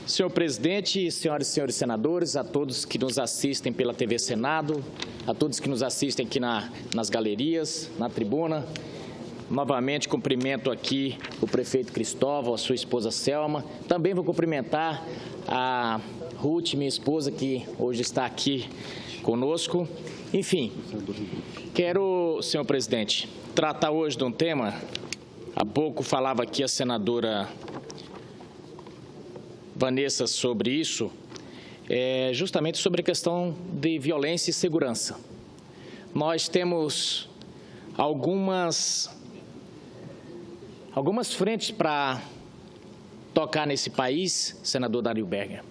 Senhor presidente, senhoras e senhores senadores, a todos que nos assistem pela TV Senado, a todos que nos assistem aqui nas galerias, na tribuna, novamente cumprimento aqui o prefeito Cristóvão, a sua esposa Selma. Também vou cumprimentar a Ruth, minha esposa, que hoje está aqui conosco. Enfim, quero, senhor presidente, tratar hoje de um tema. Há pouco falava aqui a senadora Vanessa sobre isso, justamente sobre a questão de violência e segurança. Nós temos algumas frentes para tocar nesse país, senador Dario Berger.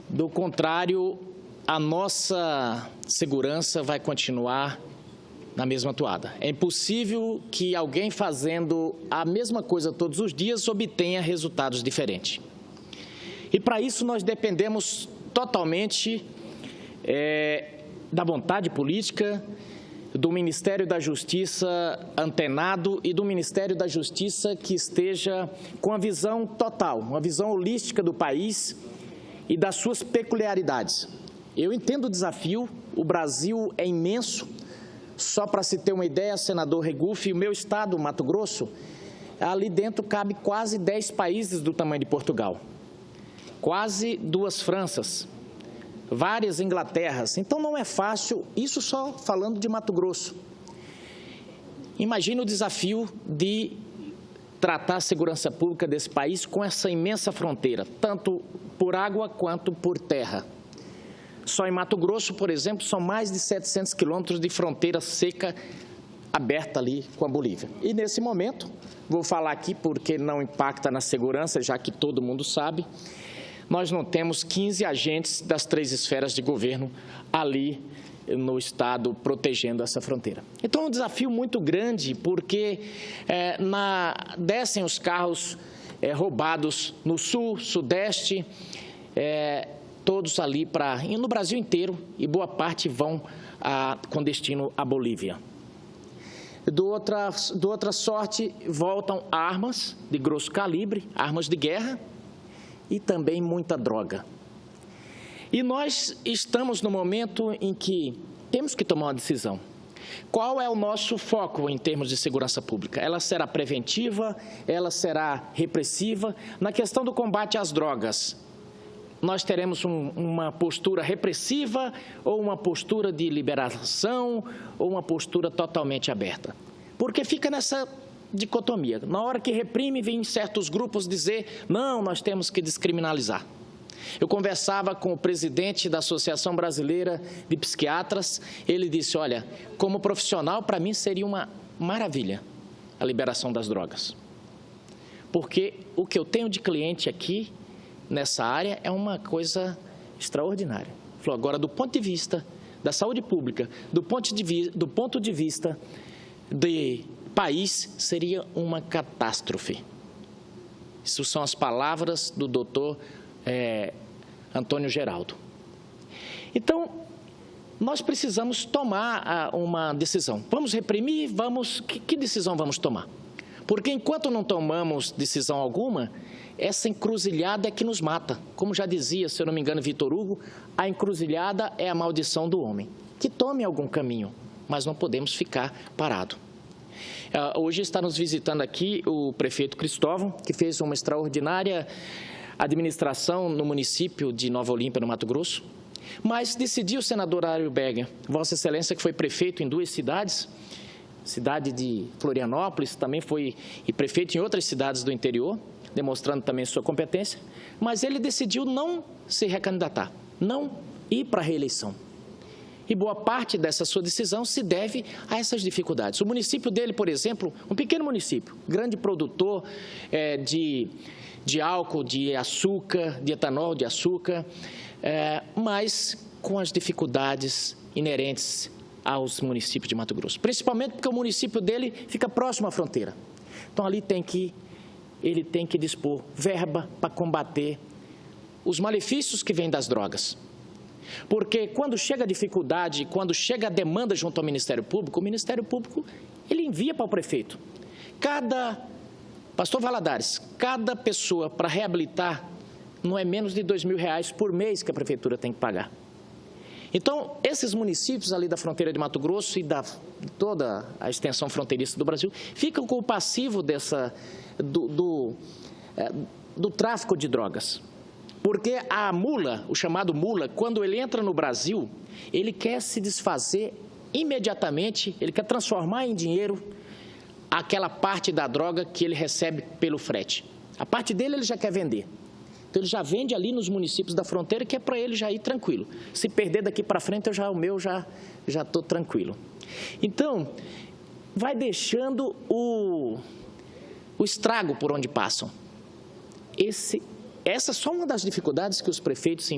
Do contrário, a nossa segurança vai continuar na mesma toada. É impossível que alguém fazendo a mesma coisa todos os dias obtenha resultados diferentes. E para isso nós dependemos totalmente da vontade política, do Ministério da Justiça antenado e do Ministério da Justiça que esteja com a visão total, uma visão holística do país e das suas peculiaridades. Eu entendo o desafio, o Brasil é imenso. Só para se ter uma ideia, senador Regufe, o meu estado, Mato Grosso, ali dentro cabe quase 10 países do tamanho de Portugal. Quase 2 Franças, várias Inglaterras. Então não é fácil, isso só falando de Mato Grosso. Imagina o desafio de tratar a segurança pública desse país com essa imensa fronteira, tanto por água quanto por terra. Só em Mato Grosso, por exemplo, são mais de 700 quilômetros de fronteira seca aberta ali com a Bolívia. E nesse momento, vou falar aqui porque não impacta na segurança, já que todo mundo sabe, nós não temos 15 agentes das 3 esferas de governo ali no estado protegendo essa fronteira. Então é um desafio muito grande porque descem os carros roubados no sul, sudeste, todos ali no Brasil inteiro e boa parte vão com destino à Bolívia. Do outra sorte, voltam armas de grosso calibre, armas de guerra e também muita droga. E nós estamos no momento em que temos que tomar uma decisão. Qual é o nosso foco em termos de segurança pública? Ela será preventiva? Ela será repressiva? Na questão do combate às drogas, nós teremos uma postura repressiva ou uma postura de liberação ou uma postura totalmente aberta? Porque fica nessa dicotomia. Na hora que reprime, vem certos grupos dizer, não, nós temos que descriminalizar. Eu conversava com o presidente da Associação Brasileira de Psiquiatras, ele disse, olha, como profissional, para mim seria uma maravilha a liberação das drogas. Porque o que eu tenho de cliente aqui, nessa área, é uma coisa extraordinária. Falou, agora, do ponto de vista da saúde pública, do ponto de vista de país, seria uma catástrofe. Isso são as palavras do doutor Antônio Geraldo. Então, nós precisamos tomar uma decisão. Vamos reprimir? Que decisão vamos tomar? Porque enquanto não tomamos decisão alguma, essa encruzilhada é que nos mata. Como já dizia, se eu não me engano, Vitor Hugo, a encruzilhada é a maldição do homem. Que tome algum caminho, mas não podemos ficar parado. Hoje está nos visitando aqui o prefeito Cristóvão, que fez uma extraordinária administração no município de Nova Olímpia, no Mato Grosso, mas decidiu o senador Dario Berger, Vossa Excelência, que foi prefeito em 2 cidades, cidade de Florianópolis, também foi prefeito em outras cidades do interior, demonstrando também sua competência, mas ele decidiu não se recandidatar, não ir para a reeleição. E boa parte dessa sua decisão se deve a essas dificuldades. O município dele, por exemplo, um pequeno município, grande produtor de álcool, de açúcar, de etanol, de açúcar, mas com as dificuldades inerentes aos municípios de Mato Grosso. Principalmente porque o município dele fica próximo à fronteira. Então, ali ele tem que dispor verba para combater os malefícios que vêm das drogas. Porque quando chega a dificuldade, quando chega a demanda junto ao Ministério Público, o Ministério Público ele envia para o prefeito. Pastor Valadares, cada pessoa para reabilitar não é menos de R$2.000 por mês que a prefeitura tem que pagar. Então, esses municípios ali da fronteira de Mato Grosso e da toda a extensão fronteiriça do Brasil ficam com o passivo do tráfico de drogas. Porque a mula, o chamado mula, quando ele entra no Brasil, ele quer se desfazer imediatamente, ele quer transformar em dinheiro aquela parte da droga que ele recebe pelo frete. A parte dele ele já quer vender. Então, ele já vende ali nos municípios da fronteira, que é para ele já ir tranquilo. Se perder daqui para frente, o meu já estou tranquilo. Então, vai deixando o estrago por onde passam. Essa é só uma das dificuldades que os prefeitos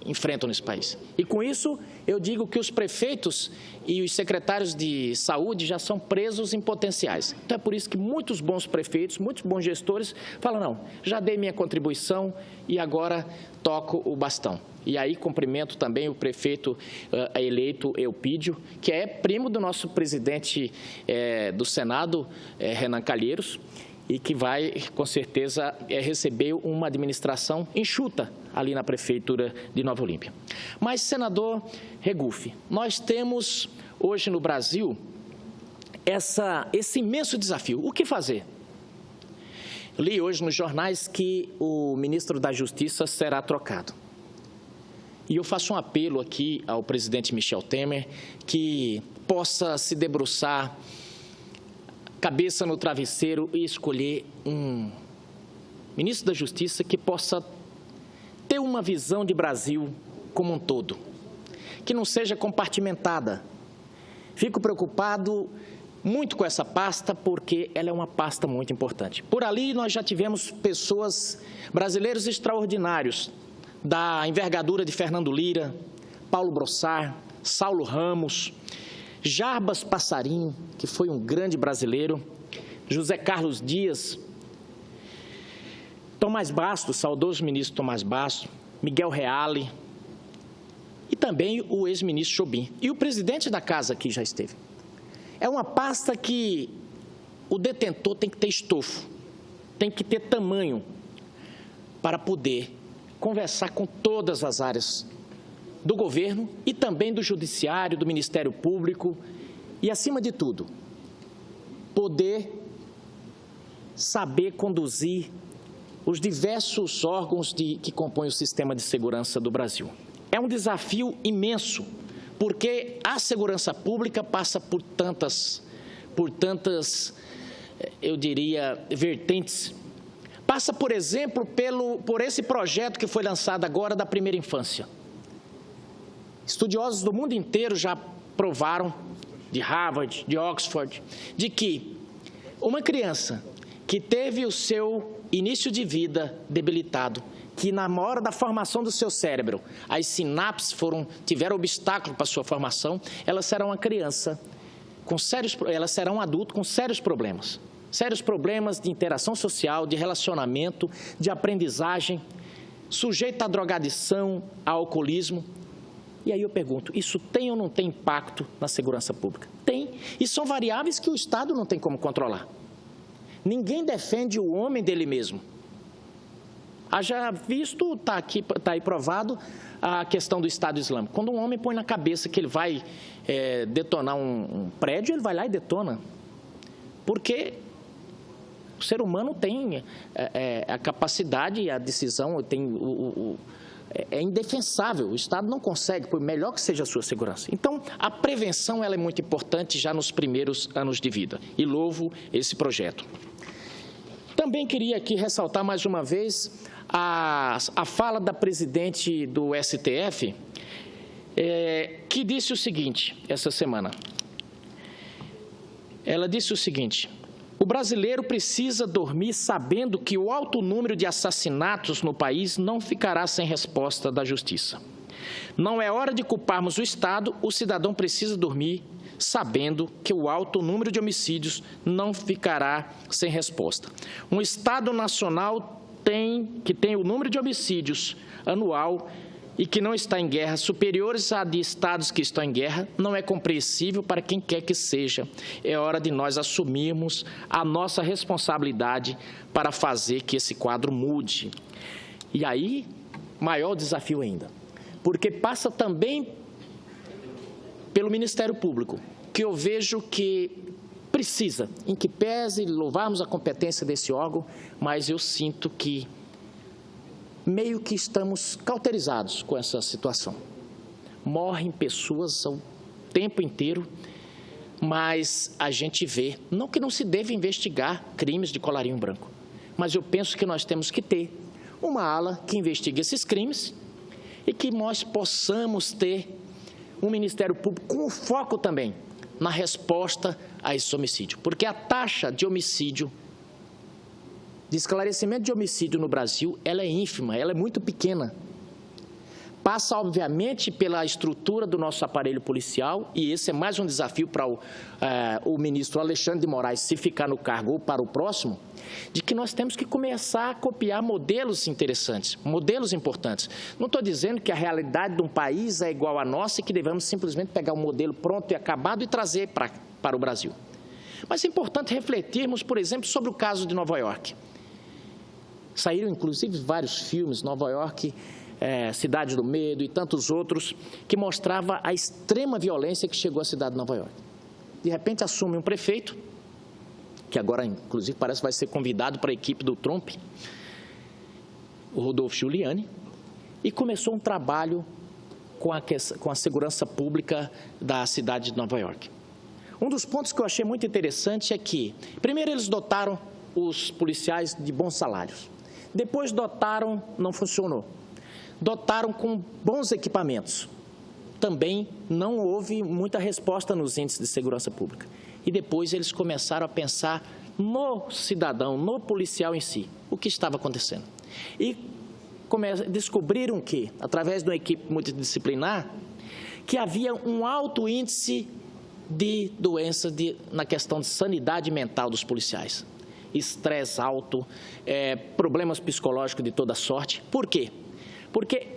enfrentam nesse país. E, com isso, eu digo que os prefeitos e os secretários de saúde já são presos em potenciais. Então, é por isso que muitos bons prefeitos, muitos bons gestores falam, não, já dei minha contribuição e agora toco o bastão. E aí, cumprimento também o prefeito eleito Eupídio, que é primo do nosso presidente do Senado, Renan Calheiros, e que vai, com certeza, receber uma administração enxuta ali na Prefeitura de Nova Olímpia. Mas, senador Regufe, nós temos hoje no Brasil esse imenso desafio. O que fazer? Li hoje nos jornais que o ministro da Justiça será trocado. E eu faço um apelo aqui ao presidente Michel Temer que possa se debruçar cabeça no travesseiro e escolher um ministro da Justiça que possa ter uma visão de Brasil como um todo, que não seja compartimentada. Fico preocupado muito com essa pasta, porque ela é uma pasta muito importante. Por ali nós já tivemos brasileiros extraordinários, da envergadura de Fernando Lira, Paulo Brossard, Saulo Ramos, Jarbas Passarinho, que foi um grande brasileiro, José Carlos Dias, Tomás Bastos, saudoso ministro Tomás Bastos, Miguel Reale e também o ex-ministro Jobim. E o presidente da casa aqui já esteve. É uma pasta que o detentor tem que ter estofo, tem que ter tamanho para poder conversar com todas as áreas do governo e também do judiciário, do Ministério Público e, acima de tudo, poder saber conduzir os diversos órgãos que compõem o sistema de segurança do Brasil. É um desafio imenso, porque a segurança pública passa por tantas, eu diria, vertentes. Passa, por exemplo, por esse projeto que foi lançado agora da primeira infância. Estudiosos do mundo inteiro já provaram, de Harvard, de Oxford, de que uma criança que teve o seu início de vida debilitado, que na hora da formação do seu cérebro, as sinapses tiveram obstáculo para a sua formação, ela será uma criança ela será um adulto com sérios problemas de interação social, de relacionamento, de aprendizagem, sujeito à drogadição, a alcoolismo. E aí eu pergunto, isso tem ou não tem impacto na segurança pública? Tem. E são variáveis que o Estado não tem como controlar. Ninguém defende o homem dele mesmo. Haja visto, está aí provado, a questão do Estado Islâmico. Quando um homem põe na cabeça que ele vai detonar um prédio, ele vai lá e detona. Porque o ser humano tem a capacidade e a decisão, é indefensável. O Estado não consegue, por melhor que seja a sua segurança. Então, a prevenção ela é muito importante já nos primeiros anos de vida. E louvo esse projeto. Também queria aqui ressaltar mais uma vez a fala da presidente do STF, que disse o seguinte, essa semana. Ela disse o seguinte: o brasileiro precisa dormir sabendo que o alto número de assassinatos no país não ficará sem resposta da justiça. Não é hora de culparmos o Estado, o cidadão precisa dormir sabendo que o alto número de homicídios não ficará sem resposta. Um Estado nacional que tem o número de homicídios anual e que não está em guerra superiores a de estados que estão em guerra, não é compreensível para quem quer que seja. É hora de nós assumirmos a nossa responsabilidade para fazer que esse quadro mude. E aí, maior desafio ainda, porque passa também pelo Ministério Público, que eu vejo que precisa, em que pese louvarmos a competência desse órgão, mas eu sinto que meio que estamos cauterizados com essa situação. Morrem pessoas o tempo inteiro, mas a gente vê, não que não se deva investigar crimes de colarinho branco, mas eu penso que nós temos que ter uma ala que investigue esses crimes e que nós possamos ter um Ministério Público com foco também na resposta a esse homicídio, porque a taxa de homicídio, de esclarecimento de homicídio no Brasil, ela é ínfima, ela é muito pequena. Passa, obviamente, pela estrutura do nosso aparelho policial, e esse é mais um desafio para o ministro Alexandre de Moraes, se ficar no cargo ou para o próximo, de que nós temos que começar a copiar modelos interessantes, modelos importantes. Não estou dizendo que a realidade de um país é igual à nossa e que devemos simplesmente pegar um modelo pronto e acabado e trazer para o Brasil. Mas é importante refletirmos, por exemplo, sobre o caso de Nova York. Saíram, inclusive, vários filmes, Nova York, Cidade do Medo e tantos outros, que mostrava a extrema violência que chegou à cidade de Nova York. De repente assume um prefeito, que agora, inclusive, parece que vai ser convidado para a equipe do Trump, o Rodolfo Giuliani, e começou um trabalho com a segurança pública da cidade de Nova York. Um dos pontos que eu achei muito interessante é que, primeiro, eles dotaram os policiais de bons salários. Depois dotaram, não funcionou. Dotaram com bons equipamentos. Também não houve muita resposta nos índices de segurança pública. E depois eles começaram a pensar no cidadão, no policial em si, o que estava acontecendo. E descobriram que, através de uma equipe multidisciplinar, que havia um alto índice de doenças na questão de sanidade mental dos policiais. Estresse alto, problemas psicológicos de toda sorte. Por quê? Porque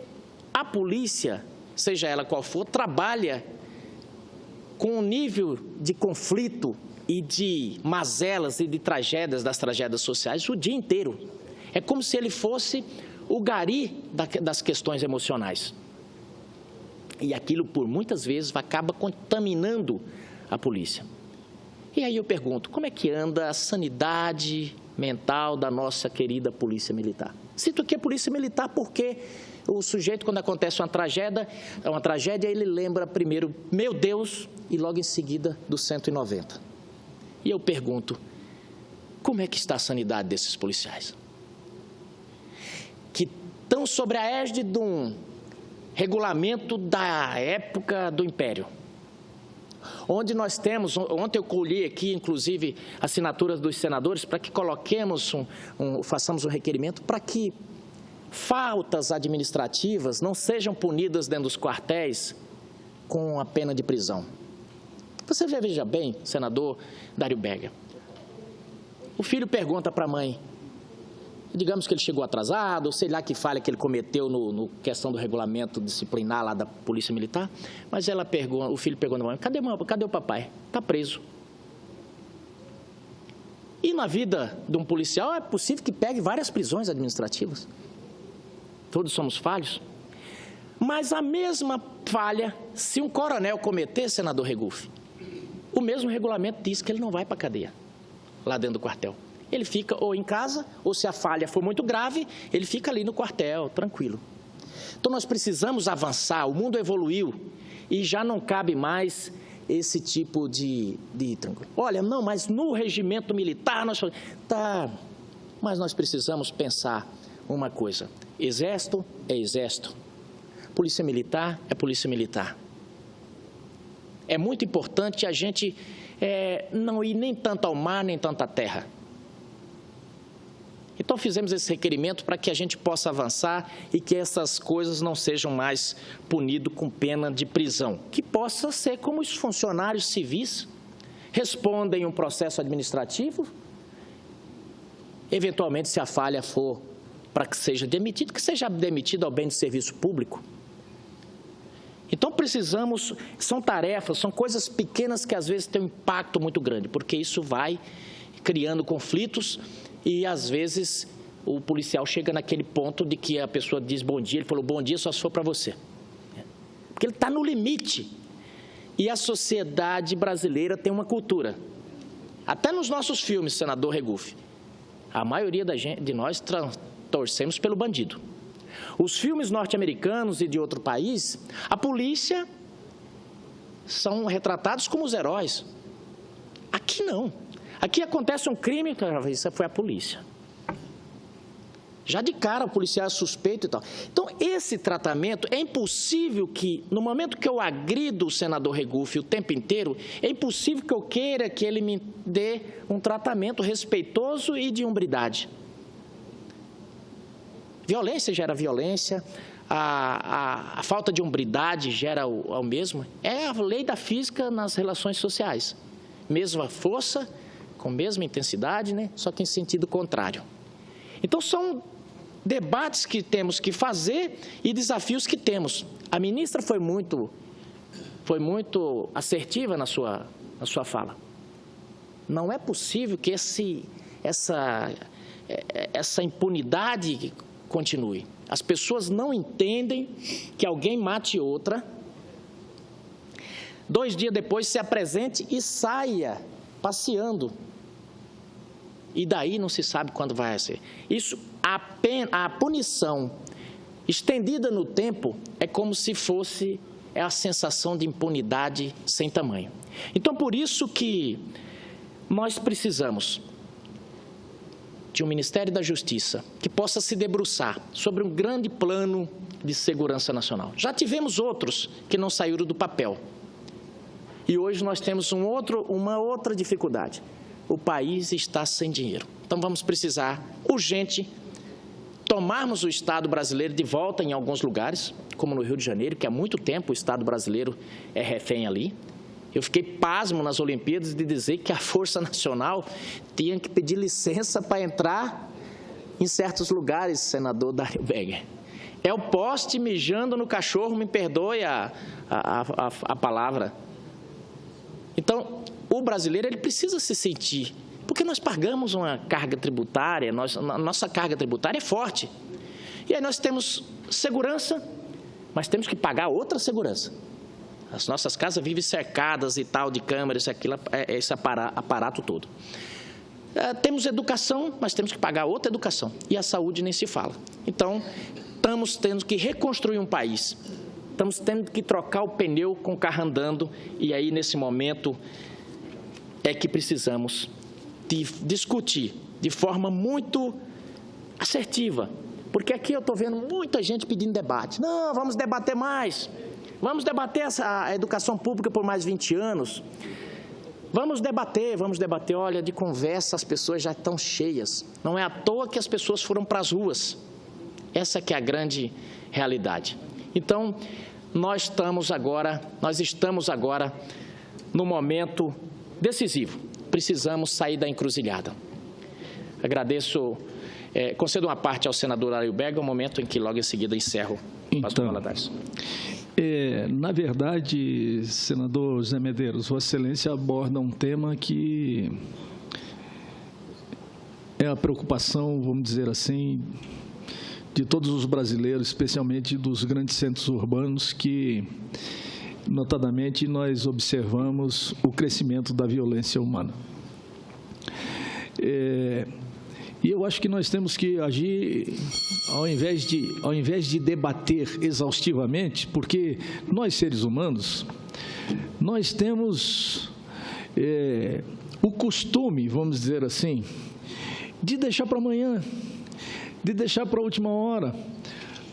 a polícia, seja ela qual for, trabalha com um nível de conflito e de mazelas e de tragédias, das tragédias sociais, o dia inteiro. É como se ele fosse o gari das questões emocionais. E aquilo, por muitas vezes, acaba contaminando a polícia. E aí eu pergunto, como é que anda a sanidade mental da nossa querida Polícia Militar? Cito aqui a Polícia Militar porque o sujeito, quando acontece uma tragédia, ele lembra primeiro, meu Deus, e logo em seguida do 190. E eu pergunto, como é que está a sanidade desses policiais? Que estão sobre a égide de um regulamento da época do Império, onde nós temos, ontem eu colhi aqui, inclusive, assinaturas dos senadores para que coloquemos, façamos um requerimento para que faltas administrativas não sejam punidas dentro dos quartéis com a pena de prisão. Você já veja bem, senador Dário Berger, o filho pergunta para a mãe, digamos que ele chegou atrasado, ou sei lá que falha que ele cometeu no questão do regulamento disciplinar lá da Polícia Militar, mas o filho pergunta à mãe, cadê o papai? Está preso. E na vida de um policial é possível que pegue várias prisões administrativas. Todos somos falhos. Mas a mesma falha, se um coronel cometer, senador Regufe, o mesmo regulamento diz que ele não vai para a cadeia, lá dentro do quartel. Ele fica ou em casa, ou se a falha for muito grave, ele fica ali no quartel, tranquilo. Então, nós precisamos avançar, o mundo evoluiu e já não cabe mais esse tipo de olha, não, mas no regimento militar, mas nós precisamos pensar uma coisa, exército é exército, polícia militar é polícia militar. É muito importante a gente não ir nem tanto ao mar, nem tanto à terra. Então, fizemos esse requerimento para que a gente possa avançar e que essas coisas não sejam mais punidas com pena de prisão, que possa ser como os funcionários civis respondem um processo administrativo, eventualmente, se a falha for para que seja demitido ao bem do serviço público. Então, precisamos, são tarefas, são coisas pequenas que às vezes têm um impacto muito grande, porque isso vai criando conflitos e, às vezes, o policial chega naquele ponto de que a pessoa diz bom dia, ele falou bom dia só se for para você. Porque ele está no limite. E a sociedade brasileira tem uma cultura. Até nos nossos filmes, senador Regufe, a maioria de nós torcemos pelo bandido. Os filmes norte-americanos e de outro país, a polícia são retratados como os heróis. Aqui não. Aqui acontece um crime, isso foi a polícia. Já de cara o policial é suspeito e tal. Então, esse tratamento, é impossível que, no momento que eu agrido o senador Regufe o tempo inteiro, é impossível que eu queira que ele me dê um tratamento respeitoso e de hombridade. Violência gera violência, a falta de hombridade gera o mesmo. É a lei da física nas relações sociais. Mesma força, com mesma intensidade, né? Só que em sentido contrário. Então, são debates que temos que fazer e desafios que temos. A ministra foi muito assertiva na sua fala. Não é possível que essa impunidade continue. As pessoas não entendem que alguém mate outra, 2 dias depois se apresente e saia passeando. E daí não se sabe quando vai ser. Isso, a punição estendida no tempo é como se fosse a sensação de impunidade sem tamanho. Então, por isso que nós precisamos de um Ministério da Justiça que possa se debruçar sobre um grande plano de segurança nacional. Já tivemos outros que não saíram do papel. E hoje nós temos uma outra dificuldade. O país está sem dinheiro. Então, vamos precisar, urgente, tomarmos o Estado brasileiro de volta em alguns lugares, como no Rio de Janeiro, que há muito tempo o Estado brasileiro é refém ali. Eu fiquei pasmo nas Olimpíadas de dizer que a Força Nacional tinha que pedir licença para entrar em certos lugares, senador Dário Berger. É o poste mijando no cachorro, me perdoe a palavra. Então, o brasileiro ele precisa se sentir, porque nós pagamos uma carga tributária, nossa carga tributária é forte. E aí nós temos segurança, mas temos que pagar outra segurança. As nossas casas vivem cercadas e tal, de câmeras, esse aparato todo. Temos educação, mas temos que pagar outra educação. E a saúde nem se fala. Então, estamos tendo que reconstruir um país. Estamos tendo que trocar o pneu com o carro andando. E aí, nesse momento, é que precisamos de discutir de forma muito assertiva. Porque aqui eu estou vendo muita gente pedindo debate. Não, vamos debater mais. Vamos debater a educação pública por mais 20 anos. Vamos debater. Olha, de conversa as pessoas já estão cheias. Não é à toa que as pessoas foram para as ruas. Essa que é a grande realidade. Então, nós estamos agora no momento decisivo. Precisamos sair da encruzilhada. Agradeço, concedo uma parte ao senador Dário Berger, o momento em que logo em seguida encerro as palavras. Na verdade, senador José Medeiros, Vossa Excelência aborda um tema que é a preocupação, vamos dizer assim, de todos os brasileiros, especialmente dos grandes centros urbanos, que, notadamente, nós observamos o crescimento da violência humana. E eu acho que nós temos que agir ao invés de debater exaustivamente, porque nós, seres humanos, nós temos o costume, vamos dizer assim, de deixar para amanhã, de deixar para a última hora,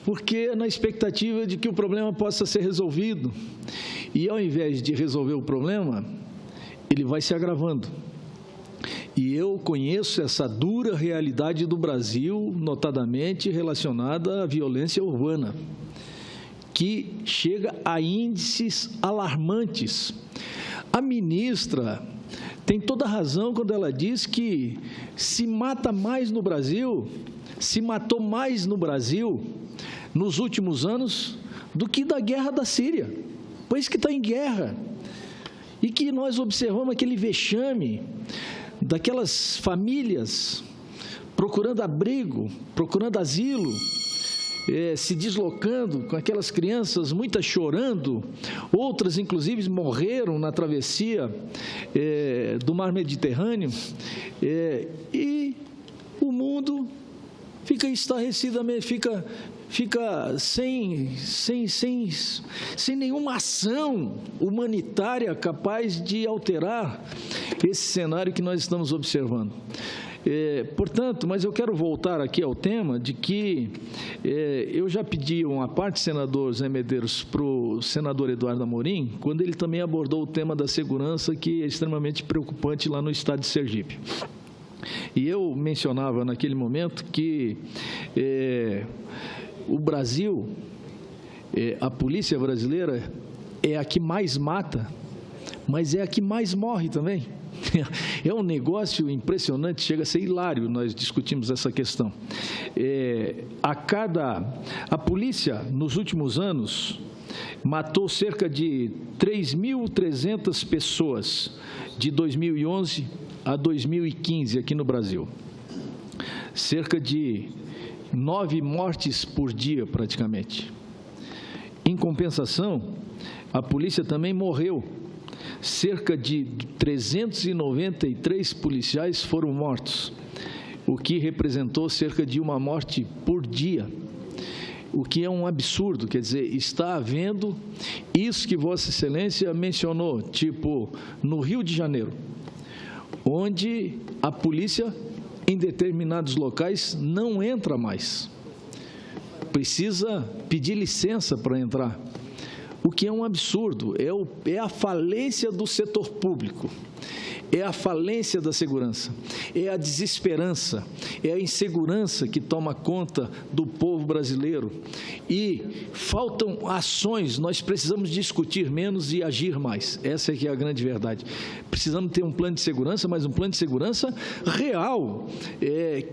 porque na expectativa de que o problema possa ser resolvido. E ao invés de resolver o problema, ele vai se agravando. E eu conheço essa dura realidade do Brasil, notadamente relacionada à violência urbana, que chega a índices alarmantes. A ministra tem toda a razão quando ela diz que se matou mais no Brasil nos últimos anos do que da guerra da Síria. País que está em guerra. E que nós observamos aquele vexame daquelas famílias procurando abrigo, procurando asilo, se deslocando com aquelas crianças, muitas chorando, outras inclusive morreram na travessia do mar Mediterrâneo, e o mundo fica estarrecidamente, fica sem nenhuma ação humanitária capaz de alterar esse cenário que nós estamos observando. Portanto, mas eu quero voltar aqui ao tema de que eu já pedi uma parte, senador Zé Medeiros, para o senador Eduardo Amorim, quando ele também abordou o tema da segurança, que é extremamente preocupante lá no estado de Sergipe. E eu mencionava naquele momento que o Brasil, a polícia brasileira é a que mais mata, mas é a que mais morre também. É um negócio impressionante, chega a ser hilário, nós discutimos essa questão. A polícia, nos últimos anos, matou cerca de 3.300 pessoas, de 2011 a 2015, aqui no Brasil. Cerca de 9 mortes por dia, praticamente. Em compensação, a polícia também morreu. Cerca de 393 policiais foram mortos, o que representou cerca de uma morte por dia, o que é um absurdo. Quer dizer, está havendo isso que Vossa Excelência mencionou, tipo no Rio de Janeiro, onde a polícia, em determinados locais, não entra mais, precisa pedir licença para entrar. O que é um absurdo, é a falência do setor público, é a falência da segurança, é a desesperança, é a insegurança que toma conta do povo brasileiro. E faltam ações, nós precisamos discutir menos e agir mais. Essa é que é a grande verdade. Precisamos ter um plano de segurança, mas um plano de segurança real,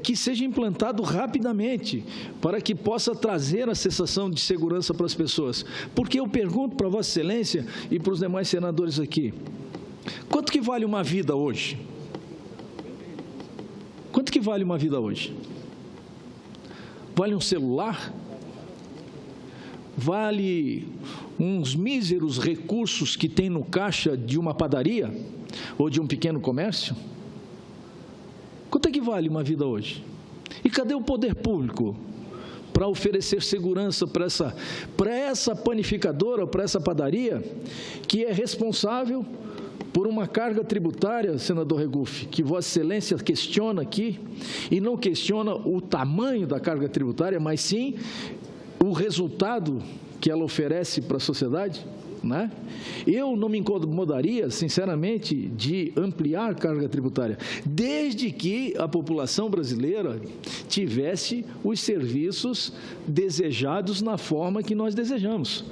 que seja implantado rapidamente, para que possa trazer a sensação de segurança para as pessoas. Porque eu pergunto para Vossa Excelência e para os demais senadores aqui, quanto que vale uma vida hoje? Quanto que vale uma vida hoje? Vale um celular? Vale uns míseros recursos que tem no caixa de uma padaria ou de um pequeno comércio? Quanto é que vale uma vida hoje? E cadê o poder público para oferecer segurança para essa panificadora, para essa padaria, que é responsável por uma carga tributária, senador Regufe, que Vossa Excelência questiona aqui, e não questiona o tamanho da carga tributária, mas sim o resultado que ela oferece para a sociedade, né? Eu não me incomodaria, sinceramente, de ampliar a carga tributária, desde que a população brasileira tivesse os serviços desejados na forma que nós desejamos.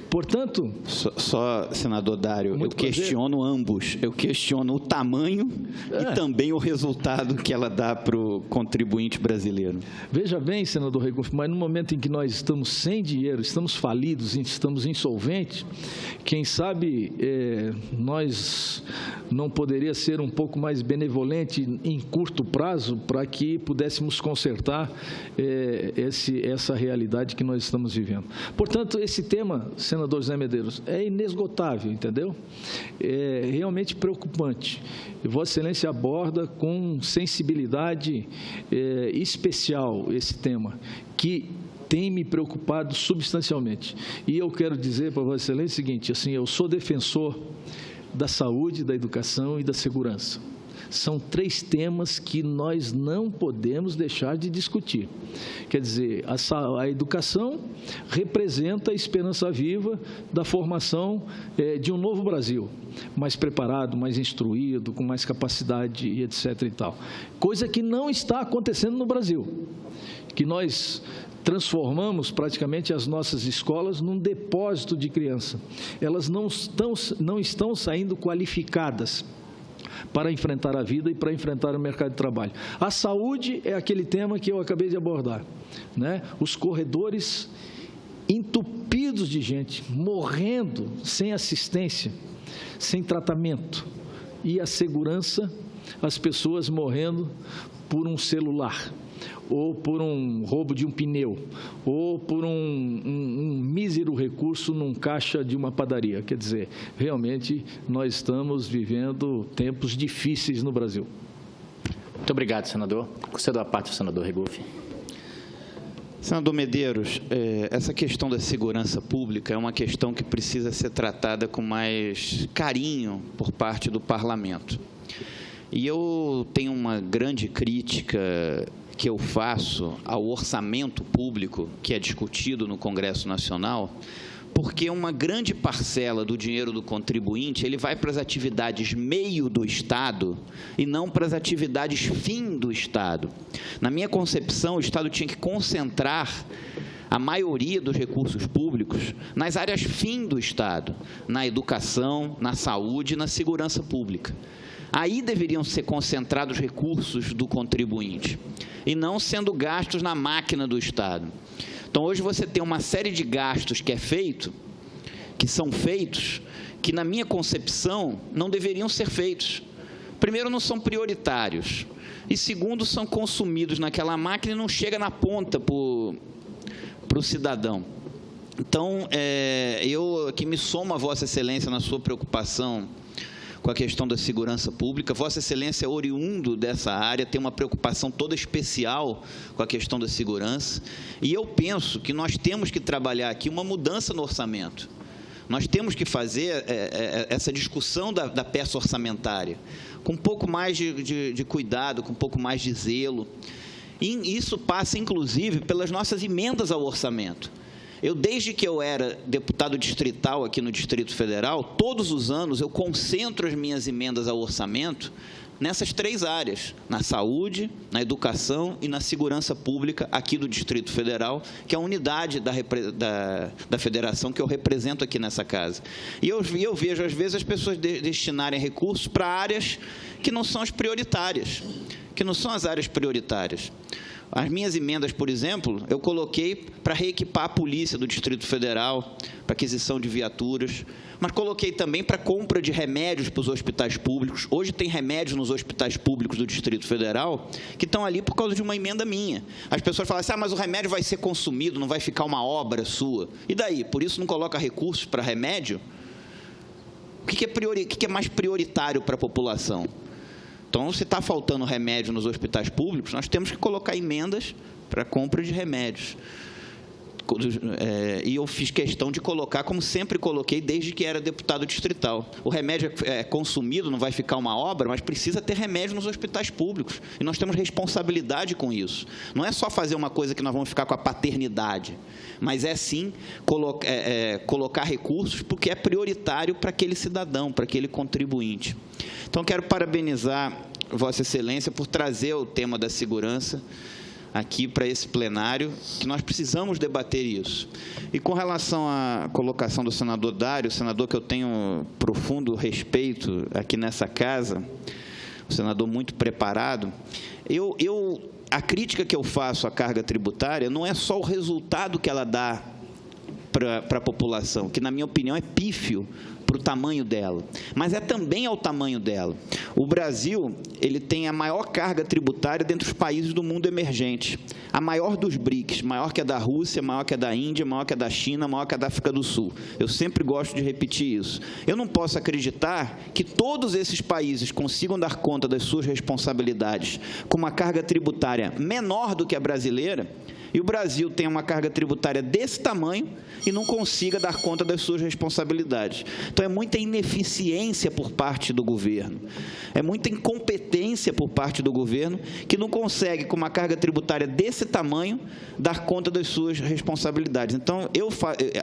Portanto... Só, senador Dário, eu questiono ambos. Eu questiono o tamanho e também o resultado que ela dá para o contribuinte brasileiro. Veja bem, senador Regufe, mas no momento em que nós estamos sem dinheiro, estamos falidos, estamos insolventes, quem sabe nós não poderia ser um pouco mais benevolente em curto prazo para que pudéssemos consertar essa realidade que nós estamos vivendo. Portanto, esse tema, senador Zé Medeiros, é inesgotável, entendeu? É realmente preocupante. Vossa Excelência aborda com sensibilidade especial esse tema, que tem me preocupado substancialmente. E eu quero dizer para Vossa Excelência o seguinte, assim, eu sou defensor da saúde, da educação e da segurança. São 3 temas que nós não podemos deixar de discutir. Quer dizer, a educação representa a esperança viva da formação de um novo Brasil, mais preparado, mais instruído, com mais capacidade e etc. e tal. Coisa que não está acontecendo no Brasil, que nós transformamos praticamente as nossas escolas num depósito de criança. Elas não estão saindo qualificadas para enfrentar a vida e para enfrentar o mercado de trabalho. A saúde é aquele tema que eu acabei de abordar, né? Os corredores entupidos de gente, morrendo sem assistência, sem tratamento. E a segurança as pessoas morrendo por um celular, ou por um roubo de um pneu, ou por um mísero recurso num caixa de uma padaria. Quer dizer, realmente nós estamos vivendo tempos difíceis no Brasil. Muito obrigado, senador. Concedo a parte ao senador Regufe. Senador Medeiros, essa questão da segurança pública é uma questão que precisa ser tratada com mais carinho por parte do parlamento. E eu tenho uma grande crítica que eu faço ao orçamento público que é discutido no Congresso Nacional, porque uma grande parcela do dinheiro do contribuinte ele vai para as atividades meio do Estado e não para as atividades fim do Estado. Na minha concepção, o Estado tinha que concentrar a maioria dos recursos públicos nas áreas fim do Estado, na educação, na saúde e na segurança pública. Aí deveriam ser concentrados recursos do contribuinte, e não sendo gastos na máquina do Estado. Então, hoje você tem uma série de gastos que são feitos, que na minha concepção não deveriam ser feitos. Primeiro, não são prioritários, e segundo, são consumidos naquela máquina e não chega na ponta para o cidadão. Então, eu aqui me somo a Vossa Excelência na sua preocupação com a questão da segurança pública. Vossa Excelência é oriundo dessa área, tem uma preocupação toda especial com a questão da segurança, e eu penso que nós temos que trabalhar aqui uma mudança no orçamento. Nós temos que fazer essa discussão da peça orçamentária com um pouco mais de cuidado, com um pouco mais de zelo. E isso passa, inclusive, pelas nossas emendas ao orçamento. Desde que eu era deputado distrital aqui no Distrito Federal, todos os anos eu concentro as minhas emendas ao orçamento nessas três áreas, na saúde, na educação e na segurança pública aqui do Distrito Federal, que é a unidade da federação que eu represento aqui nessa casa. E eu vejo, às vezes, as pessoas destinarem recursos para áreas que não são as prioritárias, que não são as áreas prioritárias. As minhas emendas, por exemplo, eu coloquei para reequipar a polícia do Distrito Federal, para aquisição de viaturas, mas coloquei também para compra de remédios para os hospitais públicos. Hoje tem remédios nos hospitais públicos do Distrito Federal que estão ali por causa de uma emenda minha. As pessoas falam assim, mas o remédio vai ser consumido, não vai ficar uma obra sua. E daí? Por isso não coloca recursos para remédio? O que é mais prioritário para a população? Então, se está faltando remédio nos hospitais públicos, nós temos que colocar emendas para compra de remédios. E eu fiz questão de colocar, como sempre coloquei, desde que era deputado distrital. O remédio é consumido, não vai ficar uma obra, mas precisa ter remédio nos hospitais públicos. E nós temos responsabilidade com isso. Não é só fazer uma coisa que nós vamos ficar com a paternidade, mas é sim colocar recursos, porque é prioritário para aquele cidadão, para aquele contribuinte. Então, quero parabenizar Vossa Excelência por trazer o tema da segurança aqui para esse plenário, que nós precisamos debater isso. E com relação à colocação do senador Dário, senador que eu tenho profundo respeito aqui nessa casa, um senador muito preparado, a crítica que eu faço à carga tributária não é só o resultado que ela dá para a população, que, na minha opinião, é pífio para o tamanho dela, mas é também ao tamanho dela. O Brasil, ele tem a maior carga tributária dentre os países do mundo emergente, a maior dos BRICS, maior que a da Rússia, maior que a da Índia, maior que a da China, maior que a da África do Sul. Eu sempre gosto de repetir isso. Eu não posso acreditar que todos esses países consigam dar conta das suas responsabilidades com uma carga tributária menor do que a brasileira, e o Brasil tem uma carga tributária desse tamanho e não consiga dar conta das suas responsabilidades. Então, é muita ineficiência por parte do governo, é muita incompetência por parte do governo, que não consegue, com uma carga tributária desse tamanho, dar conta das suas responsabilidades. Então,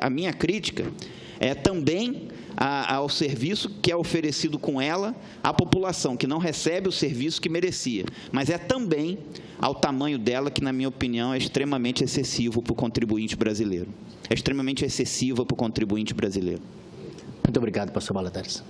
a minha crítica é também ao serviço que é oferecido com ela à população, que não recebe o serviço que merecia, mas é também ao tamanho dela, que, na minha opinião, é extremamente excessivo para o contribuinte brasileiro. É extremamente excessiva para o contribuinte brasileiro. Muito obrigado, pastor Valadares.